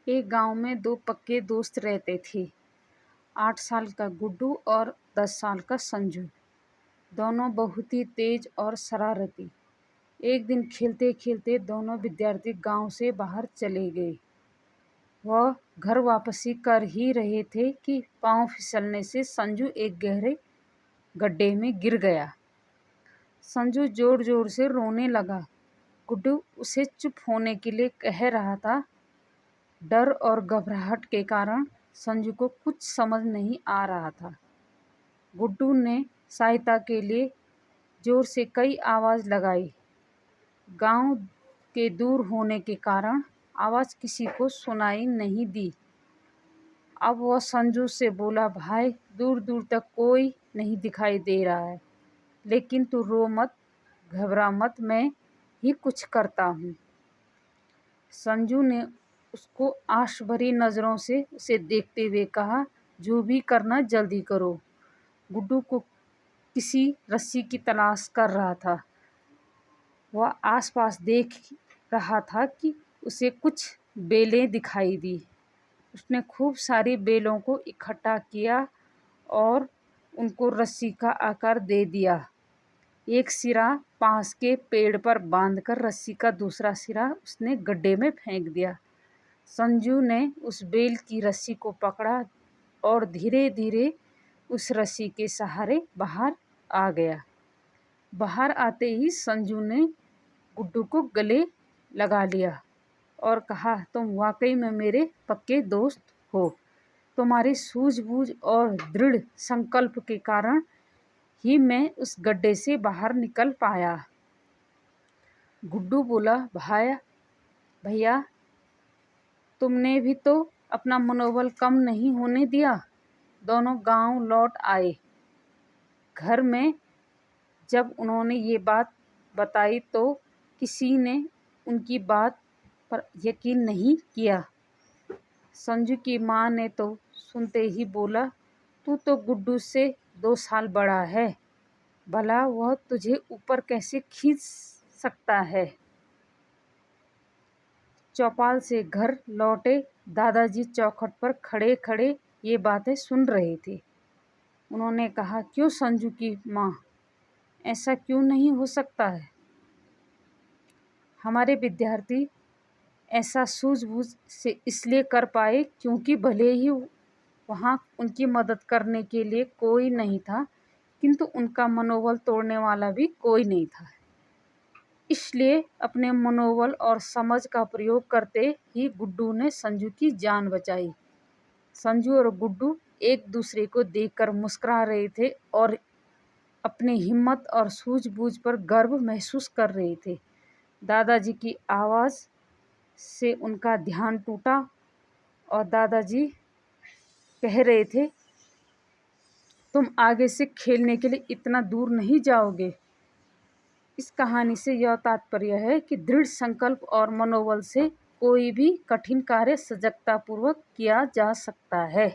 एक गांव में दो पक्के दोस्त रहते थे। 8 साल का गुड्डू और 10 साल का संजू। दोनों बहुत ही तेज और शरारती। एक दिन खेलते खेलते दोनों विद्यार्थी गांव से बाहर चले गए। वह घर वापसी कर ही रहे थे कि पांव फिसलने से संजू एक गहरे गड्ढे में गिर गया। संजू जोर जोर से रोने लगा। गुड्डू उसे चुप होने के लिए कह रहा था। डर और घबराहट के कारण संजू को कुछ समझ नहीं आ रहा था। गुड्डू ने सहायता के लिए जोर से कई आवाज़ लगाई। गांव के दूर होने के कारण आवाज़ किसी को सुनाई नहीं दी। अब वह संजू से बोला, भाई, दूर दूर तक कोई नहीं दिखाई दे रहा है, लेकिन तू रो मत, घबरा मत, मैं ही कुछ करता हूँ। संजू ने उसको आश भरी नज़रों से उसे देखते हुए कहा, जो भी करना जल्दी करो। गुड्डू को किसी रस्सी की तलाश कर रहा था। वह आसपास देख रहा था कि उसे कुछ बेलें दिखाई दी। उसने खूब सारी बेलों को इकट्ठा किया और उनको रस्सी का आकार दे दिया। एक सिरा पास के पेड़ पर बांधकर रस्सी का दूसरा सिरा उसने गड्ढे में फेंक दिया। संजू ने उस बेल की रस्सी को पकड़ा और धीरे धीरे उस रस्सी के सहारे बाहर आ गया। बाहर आते ही संजू ने गुड्डू को गले लगा लिया और कहा, तुम वाकई में मेरे पक्के दोस्त हो। तुम्हारी सूझबूझ और दृढ़ संकल्प के कारण ही मैं उस गड्ढे से बाहर निकल पाया। गुड्डू बोला, भैया, तुमने भी तो अपना मनोबल कम नहीं होने दिया। दोनों गांव लौट आए। घर में जब उन्होंने ये बात बताई तो किसी ने उनकी बात पर यकीन नहीं किया। संजू की माँ ने तो सुनते ही बोला, तू तो गुड्डू से 2 साल बड़ा है, भला वह तुझे ऊपर कैसे खींच सकता है। चौपाल से घर लौटे दादाजी चौखट पर खड़े खड़े ये बातें सुन रहे थे। उन्होंने कहा, क्यों संजू की माँ, ऐसा क्यों नहीं हो सकता है। हमारे विद्यार्थी ऐसा सूझबूझ से इसलिए कर पाए क्योंकि भले ही वहाँ उनकी मदद करने के लिए कोई नहीं था, किंतु उनका मनोबल तोड़ने वाला भी कोई नहीं था। इसलिए अपने मनोबल और समझ का प्रयोग करते ही गुड्डू ने संजू की जान बचाई। संजू और गुड्डू एक दूसरे को देखकर मुस्कुरा रहे थे और अपनी हिम्मत और सूझबूझ पर गर्व महसूस कर रहे थे। दादाजी की आवाज़ से उनका ध्यान टूटा और दादाजी कह रहे थे, तुम आगे से खेलने के लिए इतना दूर नहीं जाओगे। इस कहानी से यह तात्पर्य है कि दृढ़ संकल्प और मनोबल से कोई भी कठिन कार्य सजगतापूर्वक किया जा सकता है।